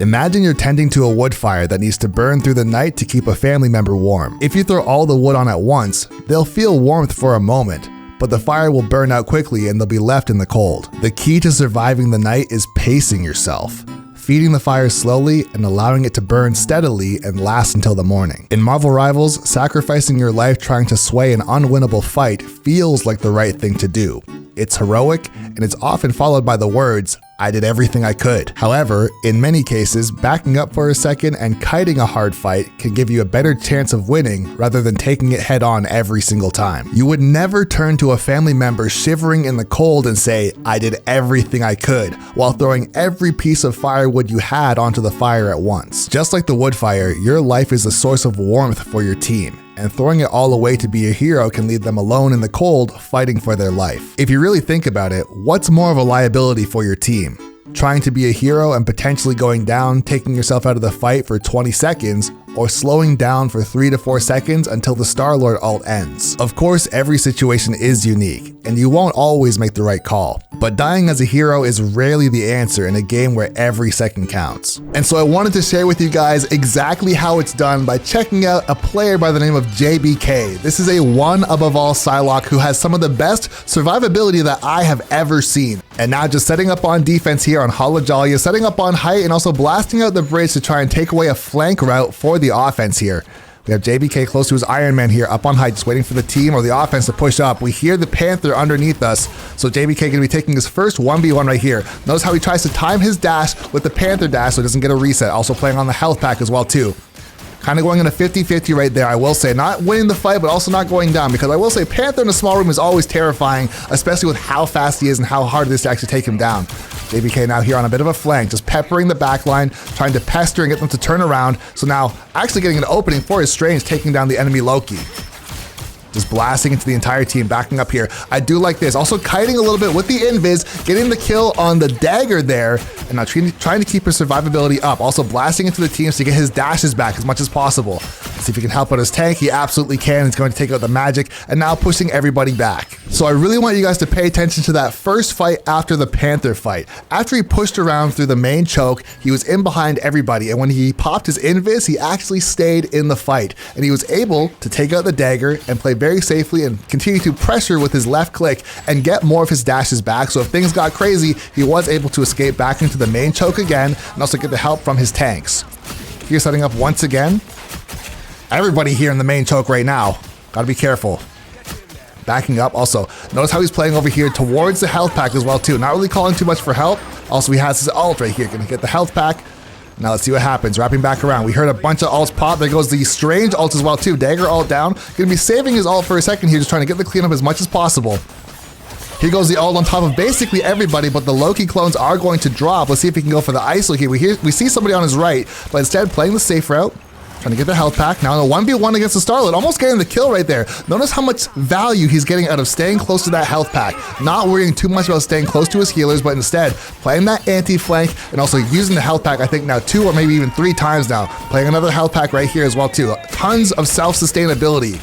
Imagine you're tending to a wood fire that needs to burn through the night to keep a family member warm. If you throw all the wood on at once, they'll feel warmth for a moment, but the fire will burn out quickly and they'll be left in the cold. The key to surviving the night is pacing yourself, feeding the fire slowly and allowing it to burn steadily and last until the morning. In Marvel Rivals, sacrificing your life trying to sway an unwinnable fight feels like the right thing to do. It's heroic, and it's often followed by the words, "I did everything I could." However, in many cases, backing up for a second and kiting a hard fight can give you a better chance of winning rather than taking it head on every single time. You would never turn to a family member shivering in the cold and say, "I did everything I could," while throwing every piece of firewood you had onto the fire at once. Just like the wood fire, your life is a source of warmth for your team, and throwing it all away to be a hero can leave them alone in the cold fighting for their life. If you really think about it, what's more of a liability for your team? Trying to be a hero and potentially going down, taking yourself out of the fight for 20 seconds, or slowing down for 3 to 4 seconds until the Star-Lord ult ends. Of course, every situation is unique, and you won't always make the right call. But dying as a hero is rarely the answer in a game where every second counts. And so I wanted to share with you guys exactly how it's done by checking out a player by the name of JBK. This is a one above all Psylocke who has some of the best survivability that I have ever seen. And now just setting up on defense here on Halajalia, setting up on height and also blasting out the bridge to try and take away a flank route for the offense here. We have JBK close to his Iron Man here, up on height, just waiting for the team or the offense to push up. We hear the Panther underneath us, so JBK going to be taking his first 1v1 right here. Notice how he tries to time his dash with the Panther dash so he doesn't get a reset. Also playing on the health pack as well too. Kind of going in a 50-50 right there, I will say. Not winning the fight, but also not going down, because I will say Panther in a small room is always terrifying, especially with how fast he is and how hard it is to actually take him down. JBK now here on a bit of a flank, just peppering the backline, trying to pester and get them to turn around. So now actually getting an opening for his Strange, taking down the enemy Loki. Just blasting into the entire team, backing up here. I do like this. Also kiting a little bit with the invis, getting the kill on the dagger there, and now trying to keep his survivability up. Also blasting into the teams to get his dashes back as much as possible. Let's see if he can help out his tank. He absolutely can. He's going to take out the magic, and now pushing everybody back. So I really want you guys to pay attention to that first fight after the Panther fight. After he pushed around through the main choke, he was in behind everybody, and when he popped his invis, he actually stayed in the fight, and he was able to take out the dagger and play very safely and continue to pressure with his left click and get more of his dashes back. So if things got crazy, he was able to escape back into the main choke again and also get the help from his tanks. Here setting up once again. Everybody here in the main choke right now. Gotta be careful. Backing up also. Notice how he's playing over here towards the health pack as well too. Not really calling too much for help. Also he has his ult right here. Gonna get the health pack. Now let's see what happens. Wrapping back around. We heard a bunch of ults pop. There goes the Strange ult as well too. Dagger ult down. Gonna be saving his ult for a second here, just trying to get the cleanup as much as possible. Here goes the ult on top of basically everybody, but the Loki clones are going to drop. Let's see if he can go for the ISO here. We see somebody on his right, but instead playing the safe route. Trying to get the health pack. Now in a 1v1 against the Star-Lord, almost getting the kill right there. Notice how much value he's getting out of staying close to that health pack. Not worrying too much about staying close to his healers, but instead playing that anti-flank and also using the health pack, I think now 2 or maybe even 3 times now. Playing another health pack right here as well too. Tons of self-sustainability.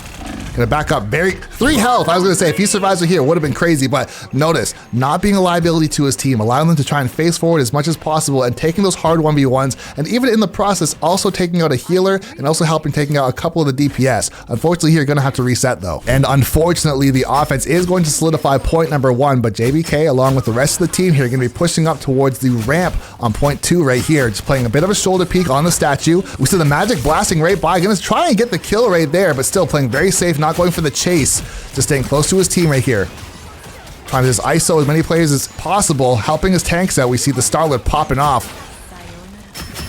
Gonna back up, 3 health. I was gonna say, if he survives it here, it would have been crazy, but notice, not being a liability to his team, allowing them to try and face forward as much as possible and taking those hard 1v1s, and even in the process, also taking out a healer and also helping taking out a couple of the DPS. Unfortunately, here, you're gonna have to reset though. And unfortunately, the offense is going to solidify point number 1, but JBK, along with the rest of the team here, gonna be pushing up towards the ramp on point 2 right here, just playing a bit of a shoulder peek on the statue. We see the magic blasting right by, gonna try and get the kill right there, but still playing very safe, not going for the chase, just staying close to his team right here. Trying to just ISO as many players as possible, helping his tanks out. We see the Star-Lord popping off.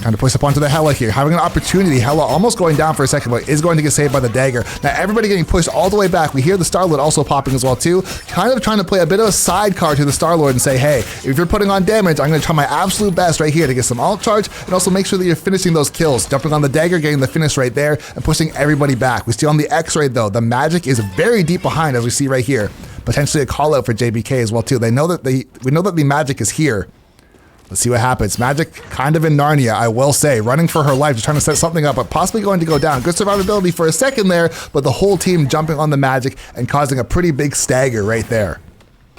Trying to push up onto the Hela here, having an opportunity. Hela almost going down for a second, but is going to get saved by the dagger. Now everybody getting pushed all the way back. We hear the Star-Lord also popping as well too. Kind of trying to play a bit of a sidecar to the Star-Lord and say, hey, if you're putting on damage, I'm going to try my absolute best right here to get some ult charge and also make sure that you're finishing those kills. Jumping on the dagger, getting the finish right there and pushing everybody back. We see on the X-ray though, the magic is very deep behind as we see right here. Potentially a call out for JBK as well too. We know that the magic is here. Let's see what happens. Magic kind of in Narnia, I will say. Running for her life, just trying to set something up, but possibly going to go down. Good survivability for a second there, but the whole team jumping on the Magic and causing a pretty big stagger right there.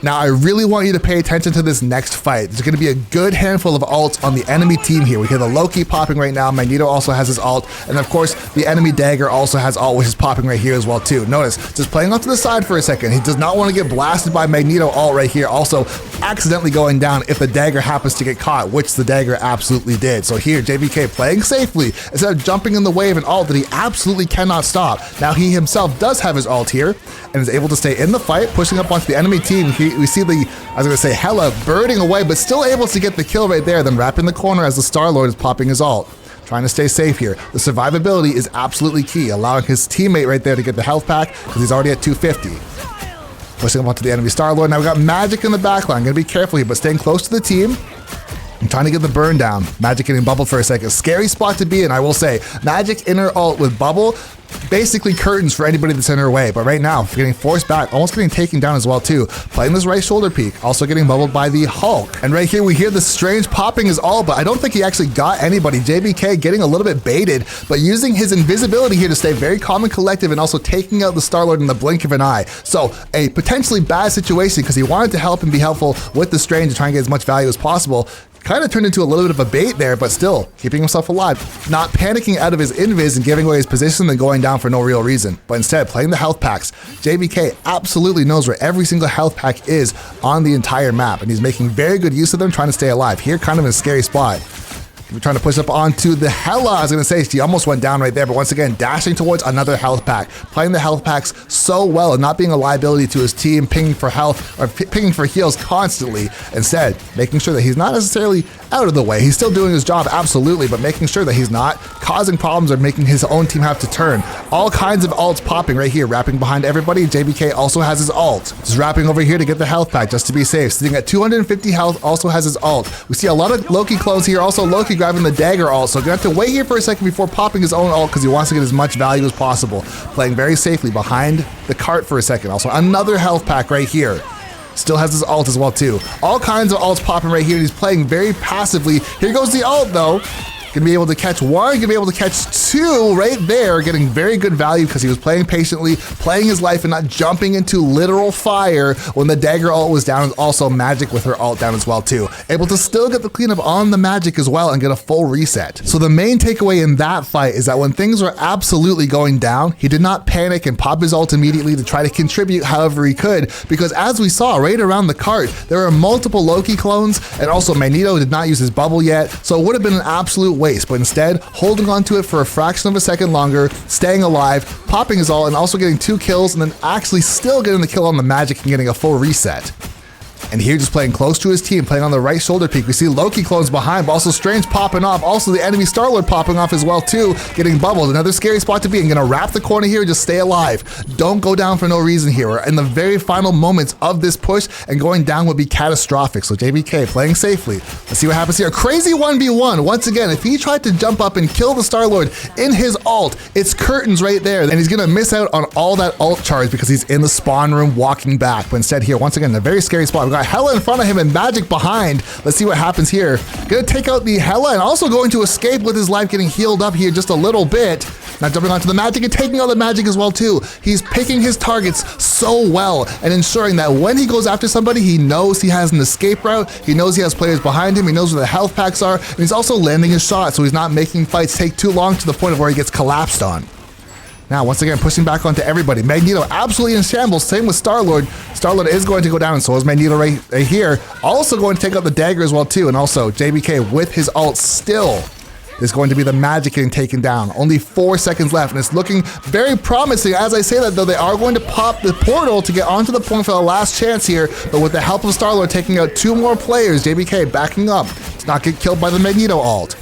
Now, I really want you to pay attention to this next fight. There's going to be a good handful of ults on the enemy team here. We hear the Loki popping right now. Magneto also has his ult. And of course, the enemy Dagger also has ult, which is popping right here as well too. Notice, just playing off to the side for a second. He does not want to get blasted by Magneto ult right here. Also, accidentally going down if the Dagger happens to get caught, which the Dagger absolutely did. So here, JBK playing safely instead of jumping in the way of an ult that he absolutely cannot stop. Now, he himself does have his ult here and is able to stay in the fight, pushing up onto the enemy team. We see Hela birding away, but still able to get the kill right there, then wrapping the corner as the Star-Lord is popping his ult. Trying to stay safe here. The survivability is absolutely key, allowing his teammate right there to get the health pack because he's already at 250. Pushing up onto the enemy Star-Lord. Now we got Magic in the backline. Gonna be careful here, but staying close to the team. I'm trying to get the burn down. Magic getting bubbled for a second. Scary spot to be in, I will say. Magic in her ult with bubble, basically curtains for anybody that's in her way. But right now, getting forced back, almost getting taken down as well too. Playing this right shoulder peek, also getting bubbled by the Hulk. And right here, we hear the Strange popping his ult, but I don't think he actually got anybody. JBK getting a little bit baited, but using his invisibility here to stay very calm and collective and also taking out the Star-Lord in the blink of an eye. So a potentially bad situation because he wanted to help and be helpful with the Strange to try and get as much value as possible. Kind of turned into a little bit of a bait there, but still keeping himself alive, not panicking out of his invis and giving away his position and going down for no real reason, but instead playing the health packs. JBK absolutely knows where every single health pack is on the entire map, and he's making very good use of them, trying to stay alive. Here, kind of in a scary spot. We're trying to push up onto the Hela. I was going to say she almost went down right there, but once again, dashing towards another health pack. Playing the health packs so well and not being a liability to his team, pinging for health or pinging for heals constantly. Instead, making sure that he's not necessarily out of the way. He's still doing his job, absolutely, but making sure that he's not causing problems or making his own team have to turn. All kinds of ults popping right here, wrapping behind everybody. JBK also has his ult. Just wrapping over here to get the health pack just to be safe. Sitting at 250 health, also has his ult. We see a lot of Loki clones here. Also, Loki grabbing the Dagger ult, so gonna have to wait here for a second before popping his own ult because he wants to get as much value as possible. Playing very safely behind the cart for a second. Also, another health pack right here. Still has his ult as well too. All kinds of ults popping right here. He's playing very passively. Here goes the ult though. Gonna be able to catch one, gonna be able to catch two right there, getting very good value because he was playing patiently, playing his life and not jumping into literal fire when the Dagger ult was down. Also Magic with her ult down as well too. Able to still get the cleanup on the Magic as well and get a full reset. So the main takeaway in that fight is that when things were absolutely going down, he did not panic and pop his ult immediately to try to contribute however he could, because as we saw right around the cart, there were multiple Loki clones and also Magneto did not use his bubble yet, so it would have been an absolute waste, but instead holding on to it for a fraction of a second longer, staying alive, popping his ult and also getting 2 kills and then actually still getting the kill on the Magic and getting a full reset. And here just playing close to his team, playing on the right shoulder peak. We see Loki clones behind, but also Strange popping off. Also the enemy Star-Lord popping off as well too, getting bubbled. Another scary spot to be in. Gonna wrap the corner here, just stay alive. Don't go down for no reason here. We're in the very final moments of this push and going down would be catastrophic. So JBK playing safely. Let's see what happens here. A crazy 1v1. Once again, if he tried to jump up and kill the Star-Lord in his ult, it's curtains right there. And he's gonna miss out on all that ult charge because he's in the spawn room walking back. But instead here, once again, a very scary spot. We got Hela in front of him and Magic behind. Let's see what happens here. Gonna take out the Hela and also going to escape with his life getting healed up here just a little bit. Now jumping onto the Magic and taking out the Magic as well too. He's picking his targets so well and ensuring that when he goes after somebody, he knows he has an escape route. He knows he has players behind him. He knows where the health packs are. And he's also landing his shot so he's not making fights take too long to the point of where he gets collapsed on. Now, once again, pushing back onto everybody. Magneto absolutely in shambles. Same with Star-Lord. Star-Lord is going to go down, and so is Magneto right here. Also going to take out the Dagger as well, too. And also, JBK with his ult still is going to be the Magic getting taken down. Only 4 seconds left, and it's looking very promising. As I say that, though, they are going to pop the portal to get onto the point for the last chance here. But with the help of Star-Lord taking out 2 more players, JBK backing up to not get killed by the Magneto ult.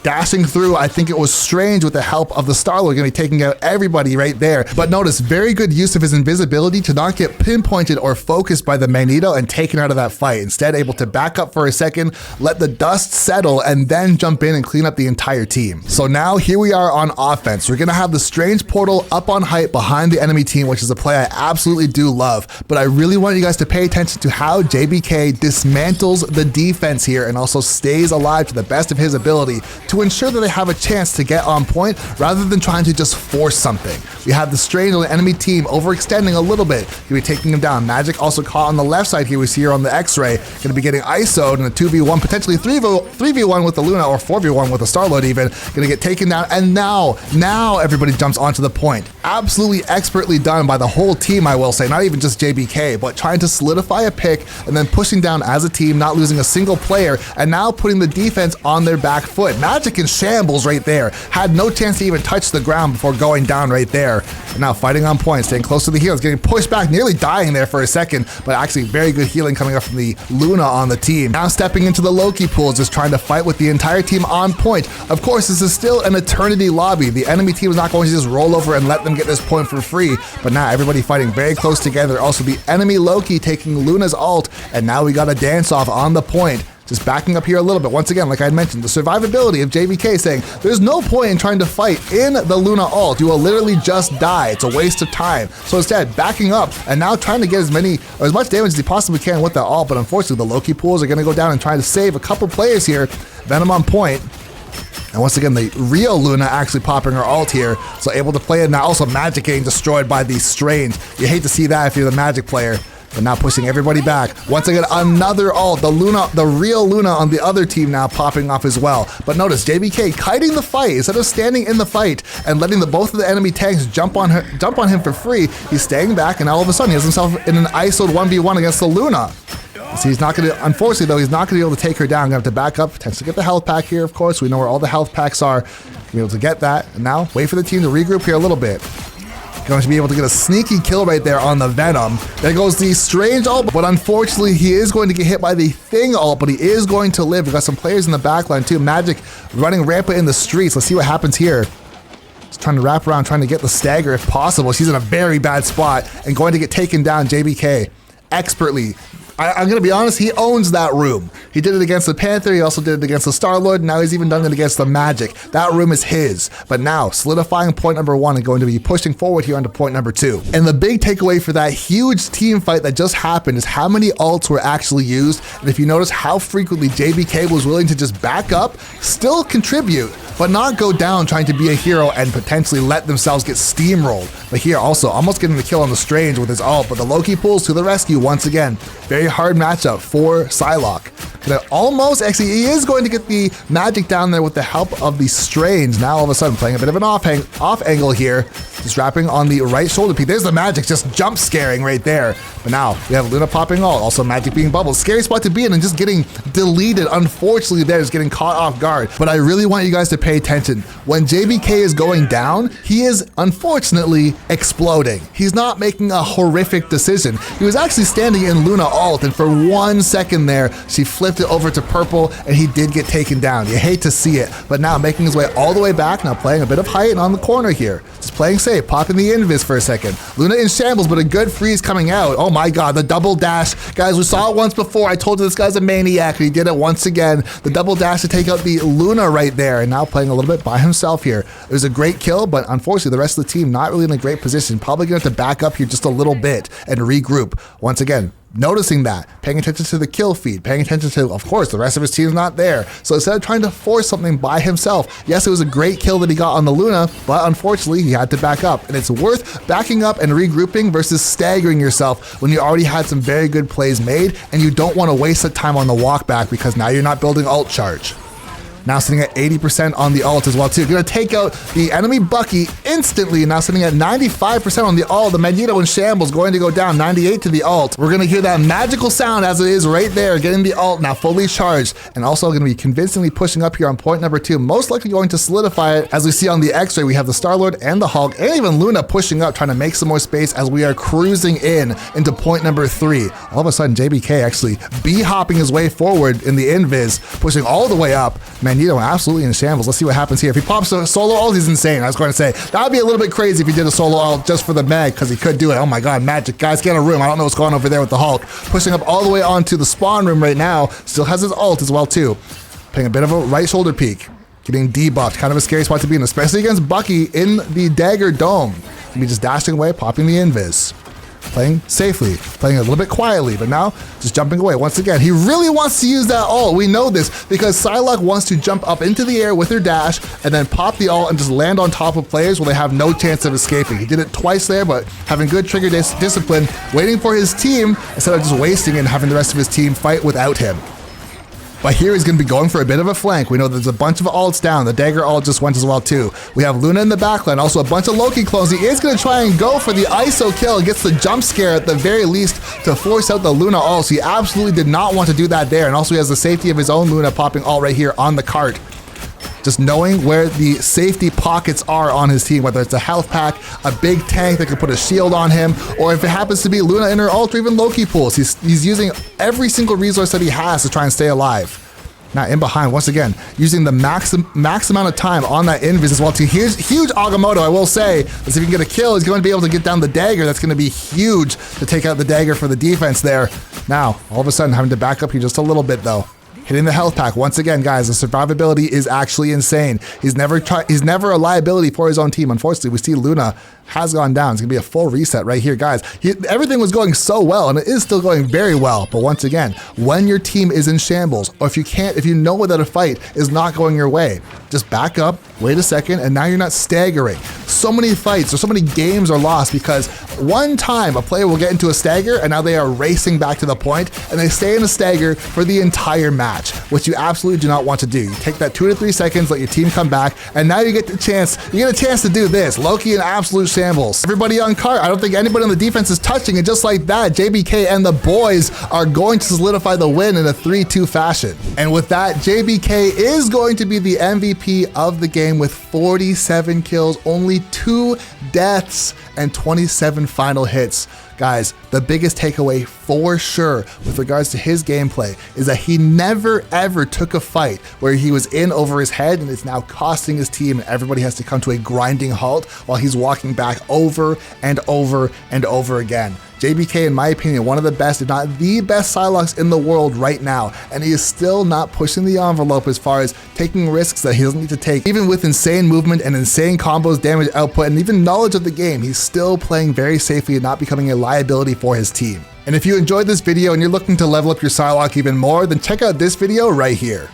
Dashing through, I think it was Strange with the help of the Star-Lord, gonna be taking out everybody right there. But notice, very good use of his invisibility to not get pinpointed or focused by the Magneto and taken out of that fight. Instead, able to back up for a second, let the dust settle, and then jump in and clean up the entire team. So now here we are on offense. We're gonna have the Strange portal up on height behind the enemy team, which is a play I absolutely do love. But I really want you guys to pay attention to how JBK dismantles the defense here and also stays alive to the best of his ability to ensure that they have a chance to get on point rather than trying to just force something. We have the Strange on the enemy team overextending a little bit. He'll be taking him down. Magic also caught on the left side here. We see her on the X-Ray. Going to be getting ISO'd in a 2v1, potentially 3v1 with the Luna or 4v1 with the Starlord even. Going to get taken down. And now everybody jumps onto the point. Absolutely expertly done by the whole team, I will say. Not even just JBK, but trying to solidify a pick and then pushing down as a team, not losing a single player, and now putting the defense on their back foot. Magic in shambles right there. Had no chance to even touch the ground before going down right there. And now fighting on point, staying close to the heals, getting pushed back, nearly dying there for a second, but actually very good healing coming up from the Luna on the team. Now stepping into the Loki pools, just trying to fight with the entire team on point. Of course, this is still an eternity lobby. The enemy team is not going to just roll over and let them get this point for free, but now everybody fighting very close together. Also the enemy Loki taking Luna's ult, and now we got a dance off on the point. Just backing up here a little bit. Once again, like I mentioned, the survivability of JVK saying there's no point in trying to fight in the Luna ult. You will literally just die. It's a waste of time. So instead, backing up and now trying to get as much damage as he possibly can with that ult. But unfortunately, the Loki pools are going to go down and try to save a couple players here. Venom on point. And once again, the real Luna actually popping her ult here. So able to play it now. Also, Magic getting destroyed by the Strange. You hate to see that if you're the Magic player. But now pushing everybody back. Once again, another ult. The real Luna on the other team now popping off as well. But notice JBK kiting the fight instead of standing in the fight and letting both of the enemy tanks jump on him for free. He's staying back, and now all of a sudden he has himself in an ISO'd 1v1 against the Luna. So he's not going to, unfortunately though, he's not going to be able to take her down. Going to have to back up, potentially get the health pack here, of course. We know where all the health packs are. Be able to get that. And now wait for the team to regroup here a little bit. Going to be able to get a sneaky kill right there on the Venom. There goes the Strange ult, but unfortunately he is going to get hit by the Thing ult, but he is going to live. We've got some players in the backline too. Magic running rampant in the streets. Let's see what happens here. Just trying to wrap around, trying to get the stagger if possible. She's in a very bad spot and going to get taken down. JBK expertly. I'm going to be honest, he owns that room. He did it against the Panther, he also did it against the Starlord, now he's even done it against the Magic. That room is his. But now, solidifying point number 1 and going to be pushing forward here onto point number 2. And the big takeaway for that huge team fight that just happened is how many ults were actually used. And if you notice how frequently JBK was willing to just back up, still contribute, but not go down trying to be a hero and potentially let themselves get steamrolled. But here also, almost getting the kill on the Strange with his ult, but the Loki pulls to the rescue once again. Very hard matchup for Psylocke. Actually, he is going to get the Magic down there with the help of the Strange. Now all of a sudden playing a bit of an off angle here. Just wrapping on the right shoulder piece. There's the Magic just jump scaring right there. But now we have Luna popping ult. Also Magic being bubbled. Scary spot to be in and just getting deleted. Unfortunately there, just getting caught off guard. But I really want you guys to pay attention. When JBK is going down, he is unfortunately exploding. He's not making a horrific decision. He was actually standing in Luna ult, and for 1 second there, she flipped it over to purple and he did get taken down. You hate to see it, but now making his way all the way back, now playing a bit of height and on the corner here. Just playing safe, popping the invis for a second. Luna in shambles, but a good freeze coming out. Oh my god, the double dash. Guys, we saw it once before. I told you this guy's a maniac, and he did it once again. The double dash to take out the Luna right there, and now playing a little bit by himself here. It was a great kill, but unfortunately the rest of the team not really in a great position. Probably going to have to back up here just a little bit and regroup. Once again, noticing that, paying attention to the kill feed, paying attention to, of course, the rest of his team's not there. So instead of trying to force something by himself, yes, it was a great kill that he got on the Luna, but unfortunately he had to back up. And it's worth backing up and regrouping versus staggering yourself when you already had some very good plays made and you don't want to waste the time on the walk back because now you're not building ult charge. Now sitting at 80% on the ult as well too. Gonna take out the enemy Bucky instantly. Now sitting at 95% on the ult. The Magneto in shambles going to go down 98 to the ult. We're gonna hear that magical sound as it is right there, getting the ult now fully charged, and also gonna be convincingly pushing up here on point number 2. Most likely going to solidify it. As we see on the X-ray, we have the Starlord and the Hulk and even Luna pushing up, trying to make some more space as we are cruising into point number 3. All of a sudden, JBK actually B-hopping his way forward in the invis, pushing all the way up. Magneto absolutely in shambles. Let's see what happens here. If he pops a solo ult, he's insane. I was going to say, that would be a little bit crazy if he did a solo ult just for the mag, because he could do it. Oh my god, Magic. Guys, get in a room. I don't know what's going on over there with the Hulk. Pushing up all the way onto the spawn room right now. Still has his ult as well too. Playing a bit of a right shoulder peek. Getting debuffed. Kind of a scary spot to be in, especially against Bucky in the Dagger Dome. He'll be just dashing away, popping the invis. playing safely, playing a little bit quietly, but now just jumping away. Once again, he really wants to use that ult. We know this because Psylocke wants to jump up into the air with her dash and then pop the ult and just land on top of players where they have no chance of escaping. He did it twice there, but having good trigger discipline, waiting for his team instead of just wasting and having the rest of his team fight without him. But here he's going to be going for a bit of a flank. We know there's a bunch of ults down. The dagger ult just went as well too. We have Luna in the backline, also a bunch of Loki clones. He is going to try and go for the ISO kill. Gets the jump scare at the very least to force out the Luna ult. So he absolutely did not want to do that there. And also he has the safety of his own Luna popping ult right here on the cart. Just knowing where the safety pockets are on his team, whether it's a health pack, a big tank that can put a shield on him, or if it happens to be Luna in her ult or even Loki pools. He's using every single resource that he has to try and stay alive. Now in behind, once again, using the max amount of time on that invis as well too. Here's huge Agamotto, I will say. As if he can get a kill, he's going to be able to get down the dagger. That's going to be huge to take out the dagger for the defense there. Now, all of a sudden, having to back up here just a little bit though. Hitting the health pack once again, guys. The survivability is actually insane. He's never a liability for his own team. Unfortunately, we see Luna has gone down. It's gonna be a full reset right here, guys. Everything was going so well, and it is still going very well. But once again, when your team is in shambles, or if you know that a fight is not going your way, just back up, wait a second, and now you're not staggering. So many fights or so many games are lost because one time a player will get into a stagger and now they are racing back to the point and they stay in a stagger for the entire match, which you absolutely do not want to do. You take that 2 to 3 seconds, let your team come back, and now you get a chance to do this. Loki in absolute shambles. Everybody on cart, I don't think anybody on the defense is touching it. Just like that, JBK and the boys are going to solidify the win in a 3-2 fashion. And with that, JBK is going to be the MVP of the game with 47 kills, only 2 deaths, and 27 final hits. Guys, the biggest takeaway for sure with regards to his gameplay is that he never ever took a fight where he was in over his head and it's now costing his team and everybody has to come to a grinding halt while he's walking back over and over and over again. JBK, in my opinion, one of the best, if not the best Psylocke in the world right now, and he is still not pushing the envelope as far as taking risks that he doesn't need to take. Even with insane movement and insane combos, damage output, and even knowledge of the game, he's still playing very safely and not becoming a liability for his team. And if you enjoyed this video and you're looking to level up your Psylocke even more, then check out this video right here.